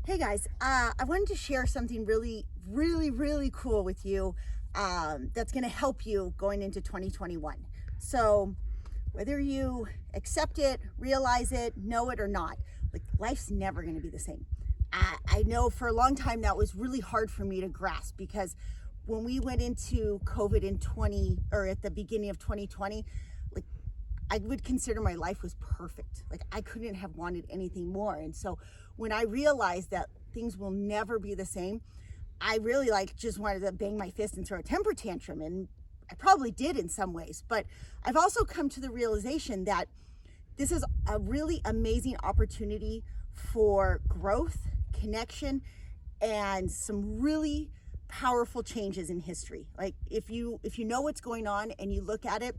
Hey guys, I wanted to share something really cool with you that's going to help you going into 2021. So, whether you accept it, realize it, know it or not, like life's never going to be the same. I know for a long time that was really hard for me to grasp because when we went into COVID in at the beginning of 2020, like I would consider my life was perfect. Like I couldn't have wanted anything more. And so when I realized that things will never be the same, I really just wanted to bang my fist and throw a temper tantrum. And I probably did in some ways, but I've also come to the realization that this is a really amazing opportunity for growth, connection, and some really powerful changes in history. Like if you know what's going on and you look at it,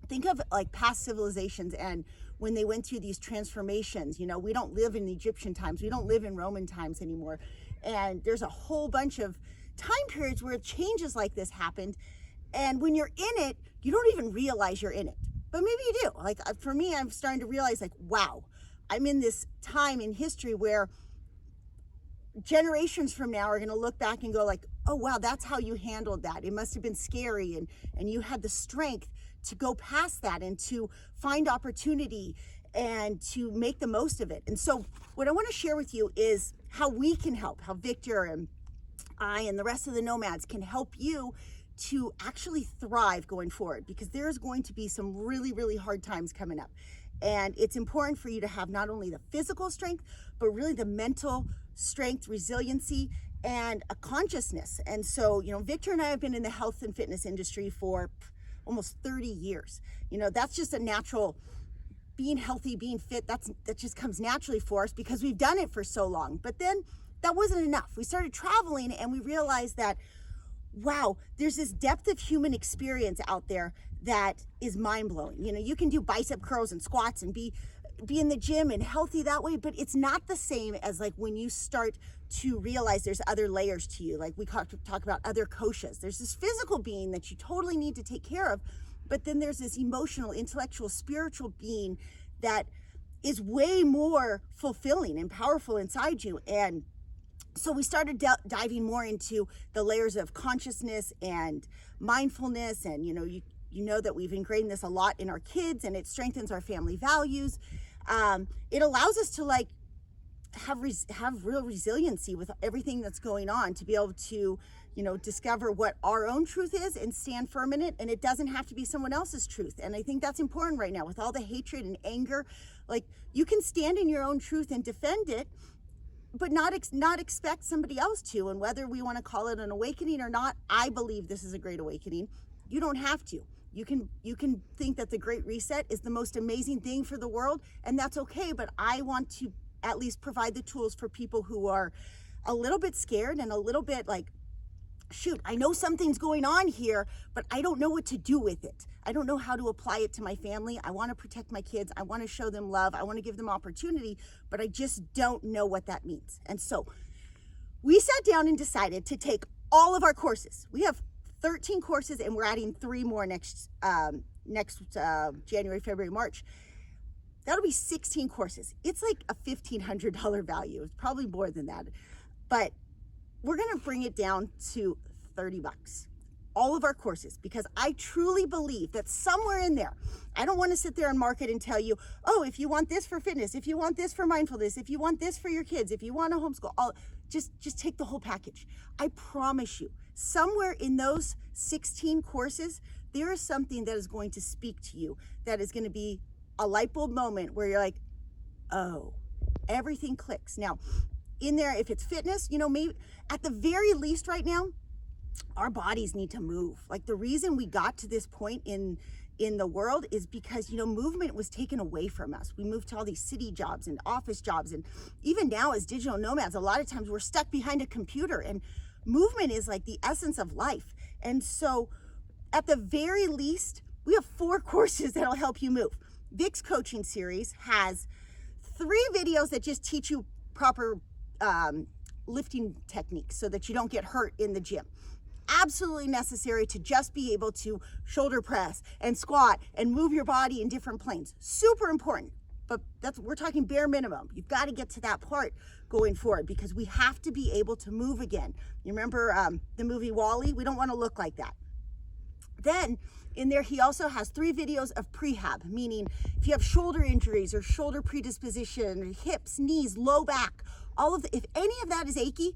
think of like past civilizations and when they went through these transformations. We don't live in Egyptian times, we don't live in Roman times anymore, and there's a whole bunch of time periods where changes like this happened, and when you're in it you don't even realize you're in it, but maybe you do. Like for me, I'm starting to realize wow, I'm in this time in history where generations from now are going to look back and go oh wow, that's how you handled that. It must have been scary, and you had the strength to go past that and to find opportunity and to make the most of it. And so what I want to share with you is how we can help, how Victor and I and the rest of the nomads can help you to actually thrive going forward, because there's going to be some really hard times coming up. And it's important for you to have not only the physical strength, but really the mental strength, resiliency, and a consciousness. And so, Victor and I have been in the health and fitness industry for almost 30 years. That's just a natural, being healthy, being fit, that just comes naturally for us because we've done it for so long. But then that wasn't enough. We started traveling and we realized that, wow, there's this depth of human experience out there that is mind-blowing. You can do bicep curls and squats and be in the gym and healthy that way, but it's not the same as when you start to realize there's other layers to you. Like we talk about other koshas. There's this physical being that you totally need to take care of, but then there's this emotional, intellectual, spiritual being that is way more fulfilling and powerful inside you. And so we started diving more into the layers of consciousness and mindfulness, and you know that we've ingrained this a lot in our kids, and it strengthens our family values. It allows us to have real resiliency with everything that's going on, to be able to discover what our own truth is and stand firm in it, and it doesn't have to be someone else's truth. And I think that's important right now with all the hatred and anger. You can stand in your own truth and defend it, but not expect somebody else to. And whether we want to call it an awakening or not, I believe this is a great awakening. You don't have to. You can think that the Great Reset is the most amazing thing for the world, and that's okay. But I want to at least provide the tools for people who are a little bit scared and a little bit shoot, I know something's going on here, but I don't know what to do with it. I don't know how to apply it to my family. I want to protect my kids. I want to show them love. I want to give them opportunity, but I just don't know what that means. And so we sat down and decided to take all of our courses. We have 13 courses, and we're adding 3 more next January, February, March. That'll be 16 courses. It's like a $1,500 value. It's probably more than that, but we're going to bring it down to $30. All of our courses, because I truly believe that somewhere in there, I don't want to sit there and market and tell you, oh, if you want this for fitness, if you want this for mindfulness, if you want this for your kids, if you want to homeschool, just take the whole package. I promise you, somewhere in those 16 courses, there is something that is going to speak to you, that is going to be a light bulb moment where you're like, oh, everything clicks. Now, in there, if it's fitness, maybe at the very least right now, our bodies need to move. The reason we got to this point in the world is because, movement was taken away from us. We moved to all these city jobs and office jobs. And even now as digital nomads, a lot of times we're stuck behind a computer, and movement is the essence of life. And so at the very least, we have 4 courses that'll help you move. Vic's coaching series has 3 videos that just teach you proper lifting techniques so that you don't get hurt in the gym. Absolutely necessary to just be able to shoulder press and squat and move your body in different planes. Super important. but we're talking bare minimum. You've got to get to that part going forward, because we have to be able to move again. You remember the movie WALL-E? We don't want to look like that. Then in there, he also has 3 videos of prehab, meaning if you have shoulder injuries or shoulder predisposition, hips, knees, low back, if any of that is achy,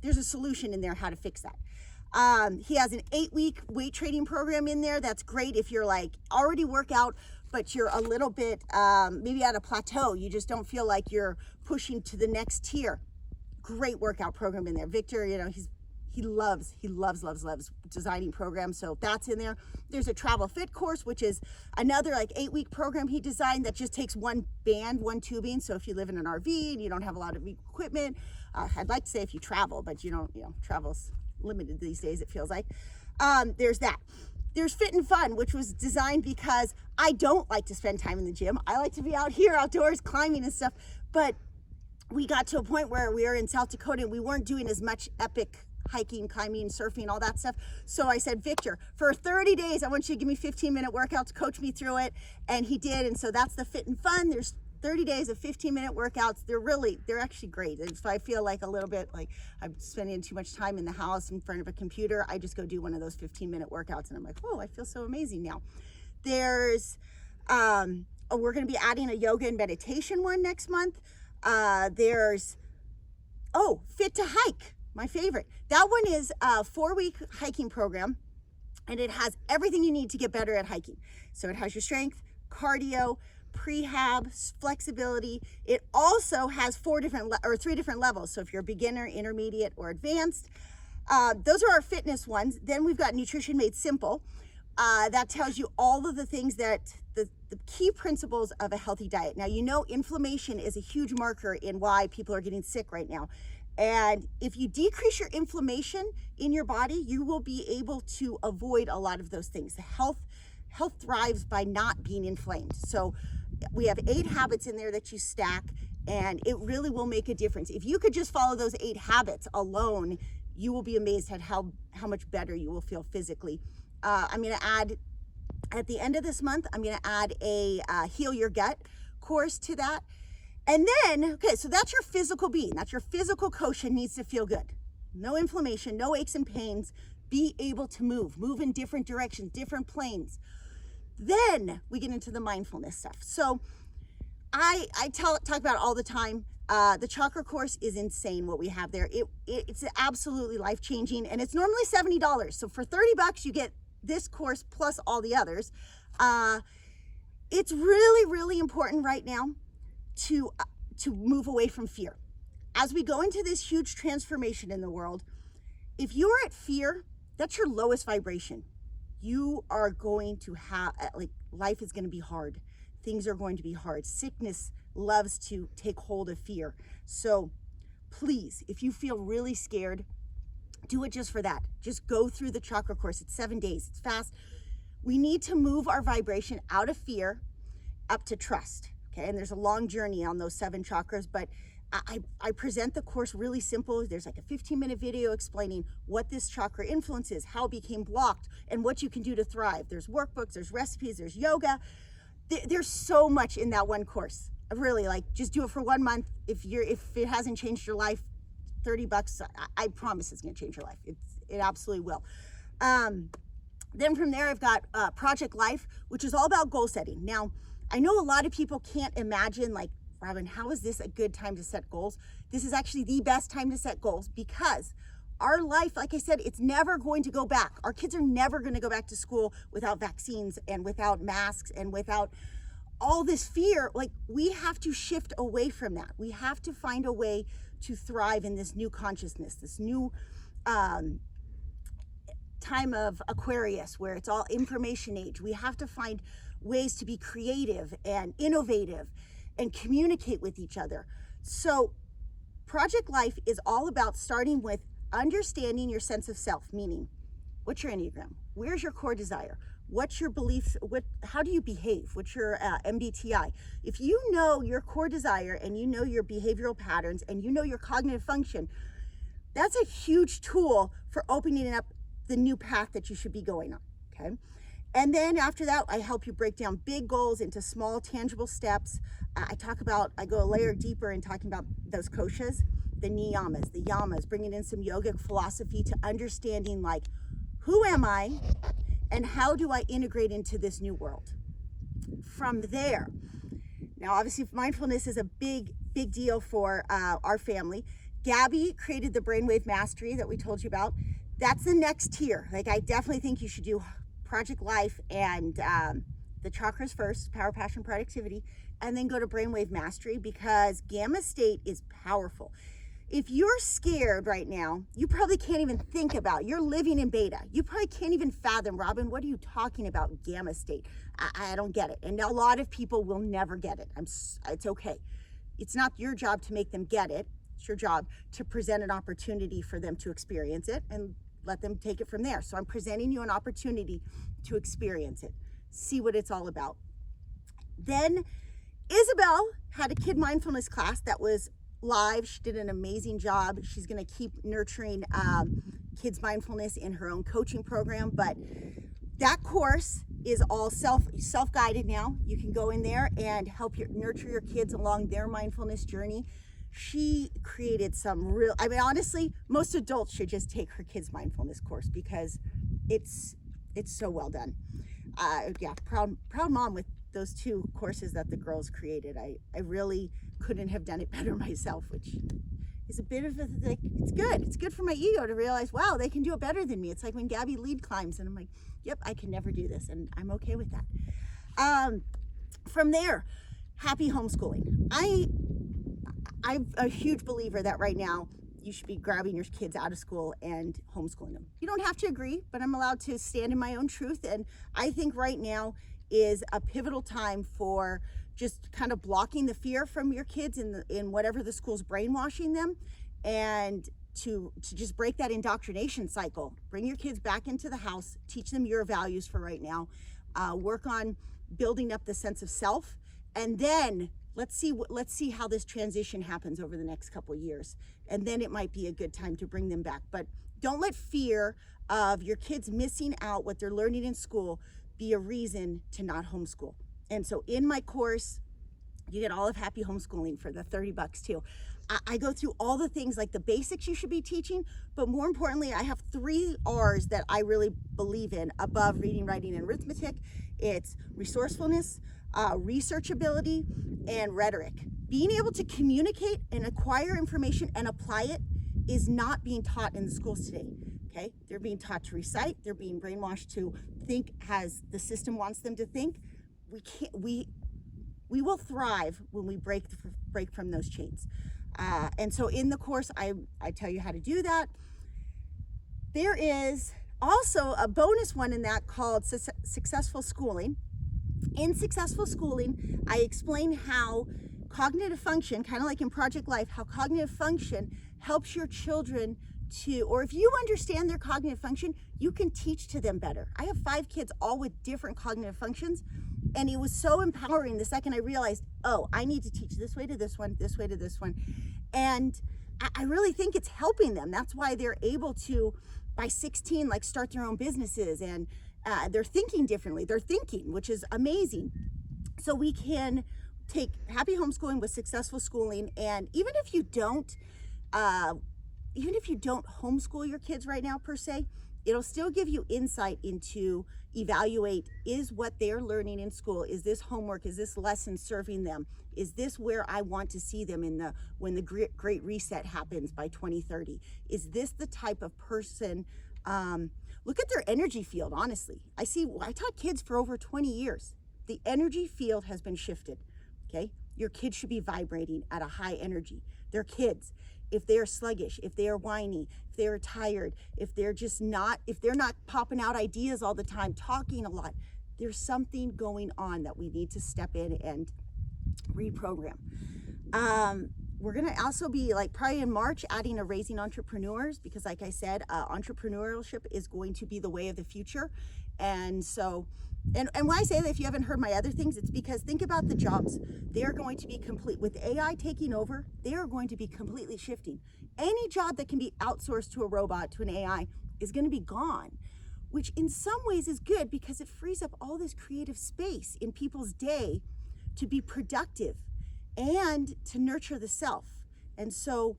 there's a solution in there how to fix that. He has an 8-week weight training program in there. That's great if you're like already work out, but you're a little bit maybe at a plateau. You just don't feel like you're pushing to the next tier. Great workout program in there. Victor, you know, he loves designing programs, so that's in there. There's a travel fit course, which is another like 8-week program he designed that just takes one band, one tubing. So if you live in an RV and you don't have a lot of equipment, I'd like to say if you travel, but you know, travel's limited these days, it feels like. There's that. There's Fit and Fun, which was designed because I don't like to spend time in the gym. I like to be out here outdoors climbing and stuff, but we got to a point where we were in South Dakota and we weren't doing as much epic hiking, climbing, surfing, all that stuff. So I said, Victor, for 30 days, I want you to give me 15-minute workouts, coach me through it. And he did. And so that's the Fit and Fun. There's 30 days of 15-minute workouts. They're actually great. If I feel like a little bit like I'm spending too much time in the house in front of a computer, I just go do one of those 15-minute workouts and I'm like, oh, I feel so amazing now. There's, we're going to be adding a yoga and meditation one next month. There's, Fit to Hike, my favorite. That one is a 4-week hiking program, and it has everything you need to get better at hiking. So it has your strength, cardio, prehab, flexibility. It also has 3 different levels. So if you're a beginner, intermediate, or advanced, those are our fitness ones. Then we've got Nutrition Made Simple. That tells you all of the things that the key principles of a healthy diet. Now, you know, inflammation is a huge marker in why people are getting sick right now. And if you decrease your inflammation in your body, you will be able to avoid a lot of those things. The health thrives by not being inflamed. So we have 8 habits in there that you stack, and it really will make a difference. If you could just follow those 8 habits alone, you will be amazed at how much better you will feel physically. I'm going to add, at the end of this month, I'm going to add a Heal Your Gut course to that. And then, okay, so that's your physical being. That's your physical kosha needs to feel good. No inflammation, no aches and pains. Be able to move in different directions, different planes. Then we get into the mindfulness stuff. So I talk about it all the time. The Chakra Course is insane what we have there. It's absolutely life-changing, and it's normally $70. So for $30, you get this course plus all the others. It's really, really important right now to move away from fear. As we go into this huge transformation in the world, if you're at fear, that's your lowest vibration. You are going to have, life is going to be hard. Things are going to be hard. Sickness loves to take hold of fear. So please, if you feel really scared, do it just for that. Just go through the Chakra Course. It's 7 days. It's fast. We need to move our vibration out of fear up to trust. Okay, and there's a long journey on those 7 chakras, but I present the course really simple. There's like a 15-minute video explaining what this chakra influence is, how it became blocked, and what you can do to thrive. There's workbooks, there's recipes, there's yoga. There's so much in that one course. Really, just do it for 1 month. If it hasn't changed your life, $30, I promise it's going to change your life. It absolutely will. Then from there, I've got Project Life, which is all about goal setting. Now, I know a lot of people can't imagine, Robin, how is this a good time to set goals? This is actually the best time to set goals, because our life, like I said, it's never going to go back. Our kids are never going to go back to school without vaccines and without masks and without all this fear. We have to shift away from that. We have to find a way to thrive in this new consciousness, this new time of Aquarius, where it's all information age. We have to find ways to be creative and innovative and communicate with each other. So Project Life is all about starting with understanding your sense of self, meaning what's your Enneagram? Where's your core desire? What's your beliefs? How do you behave? What's your MBTI? If you know your core desire and you know your behavioral patterns and you know your cognitive function, that's a huge tool for opening up the new path that you should be going on, okay? And then after that, I help you break down big goals into small, tangible steps. I go a layer deeper in talking about those koshas, the niyamas, the yamas, bringing in some yogic philosophy to understanding like, who am I and how do I integrate into this new world? From there, now obviously mindfulness is a big deal for our family. Gabby created the Brainwave Mastery that we told you about. That's the next tier. Like, I definitely think you should do Project Life and the chakras first, power, passion, productivity, and then go to Brainwave Mastery, because gamma state is powerful. If you're scared right now, you probably can't even think about, you're living in beta. You probably can't even fathom, Robin, what are you talking about, gamma state? I don't get it. And a lot of people will never get it. It's okay. It's not your job to make them get it. It's your job to present an opportunity for them to experience it and let them take it from there. So I'm presenting you an opportunity to experience it, see what it's all about. Then Isabel had a kid mindfulness class that was live. She did an amazing job. She's going to keep nurturing kids mindfulness in her own coaching program, but that course is all self-guided now. You can go in there and help nurture your kids along their mindfulness journey. She created some real, I mean, honestly, most adults should just take her kids mindfulness course, because it's so well done. Yeah, proud mom with those 2 courses that the girls created. I really couldn't have done it better myself, which is a bit of a, like, it's good for my ego to realize, wow, they can do it better than me. It's like when Gabby lead climbs and I'm like, yep, I can never do this, and I'm okay with that. From there, happy homeschooling. I'm a huge believer that right now you should be grabbing your kids out of school and homeschooling them. You don't have to agree, but I'm allowed to stand in my own truth. And I think right now is a pivotal time for just kind of blocking the fear from your kids in whatever the school's brainwashing them, and to just break that indoctrination cycle. Bring your kids back into the house, teach them your values for right now, work on building up the sense of self, and then let's see how this transition happens over the next couple years. And then it might be a good time to bring them back. But don't let fear of your kids missing out what they're learning in school be a reason to not homeschool. And so in my course, you get all of happy homeschooling for the $30 too. I go through all the things like the basics you should be teaching, but more importantly, I have 3 R's that I really believe in above reading, writing, and arithmetic. It's resourcefulness, researchability, and rhetoric. Being able to communicate and acquire information and apply it is not being taught in the schools today. Okay, they're being taught to recite. They're being brainwashed to think as the system wants them to think. We will thrive when we break from those chains. And so in the course, I tell you how to do that. There is also a bonus one in that called Successful Schooling. In Successful Schooling, I explain how cognitive function, kind of like in Project Life, how cognitive function helps your children or if you understand their cognitive function, you can teach to them better. I have 5 kids all with different cognitive functions, and it was so empowering the second I realized, oh, I need to teach this way to this one, this way to this one. And I really think it's helping them. That's why they're able to, by 16, like start their own businesses, and they're thinking differently. They're thinking, which is amazing. So we can take happy homeschooling with successful schooling, and even if you don't homeschool your kids right now per se, it'll still give you insight into evaluate, is what they're learning in school, is this homework, is this lesson serving them, is this where I want to see them when the great reset happens by 2030, is this the type of person, look at their energy field. Honestly, I taught kids for over 20 years. The energy field has been shifted. Okay, your kids should be vibrating at a high energy. They're kids. If they are sluggish, if they are whiny, if they are tired, if they're not popping out ideas all the time, talking a lot, there's something going on that we need to step in and reprogram. We're going to also be probably in March adding a Raising Entrepreneurs, because like I said, entrepreneurship is going to be the way of the future. And so, and when I say that, if you haven't heard my other things, it's because think about the jobs. They are going to be complete with AI taking over. They are going to be completely shifting. Any job that can be outsourced to a robot, to an AI, is going to be gone. which in some ways is good because it frees up all this creative space in people's day to be productive and to nurture the self. And so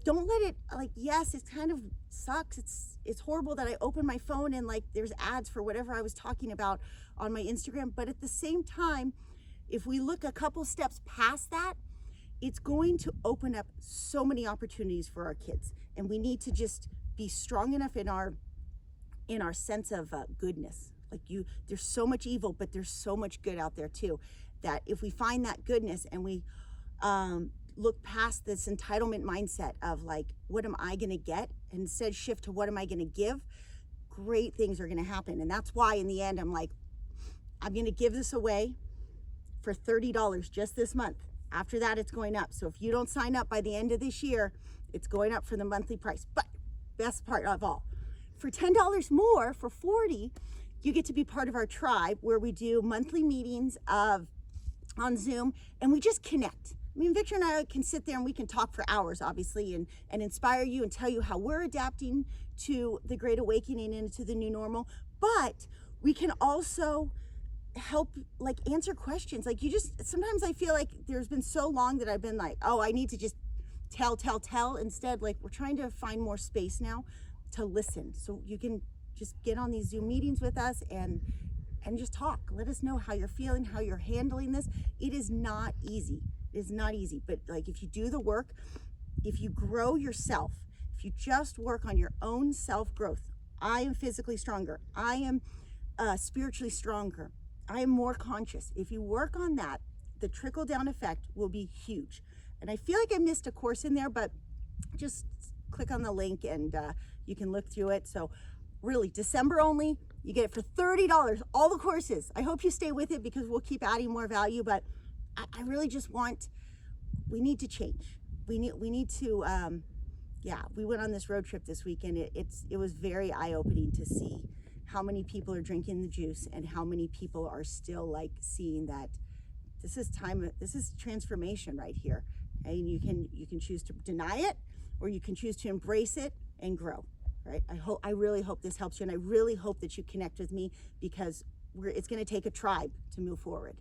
don't let it, like, yes, it kind of sucks. It's horrible that I open my phone and like there's ads for whatever I was talking about on my Instagram. But at the same time, if we look a couple steps past that, it's going to open up so many opportunities for our kids. And we need to just be strong enough in our sense of goodness. Like there's so much evil, but there's so much good out there too, that if we find that goodness and we look past this entitlement mindset of like, what am I gonna get? And instead shift to what am I gonna give? Great things are gonna happen. And that's why in the end, I'm like, I'm gonna give this away for $30 just this month. After that, it's going up. So if you don't sign up by the end of this year, it's going up for the monthly price. But best part of all, for $10 more, for $40, you get to be part of our tribe where we do monthly meetings on Zoom and we just connect. I mean, Victor and I can sit there and we can talk for hours, obviously, and inspire you and tell you how we're adapting to the Great Awakening and to the new normal. But we can also help, like, answer questions. Like, sometimes I feel like there's been so long that I've been like, oh, I need to just tell. Instead, like, we're trying to find more space now to listen. So you can just get on these Zoom meetings with us and just talk. Let us know how you're feeling, how you're handling this. It is not easy. It is not easy, but like if you do the work, if you grow yourself, if you just work on your own self-growth, I am physically stronger. I am spiritually stronger. I am more conscious. If you work on that, the trickle-down effect will be huge. And I feel like I missed a course in there, but just click on the link and you can look through it. So really, December only, you get it for $30, all the courses. I hope you stay with it because we'll keep adding more value, but I really just we need to change. We need to, we went on this road trip this week and it was very eye-opening to see how many people are drinking the juice and how many people are still like seeing that this is transformation right here. And you can choose to deny it or you can choose to embrace it and grow, right? I really hope this helps you and I really hope that you connect with me because it's gonna take a tribe to move forward.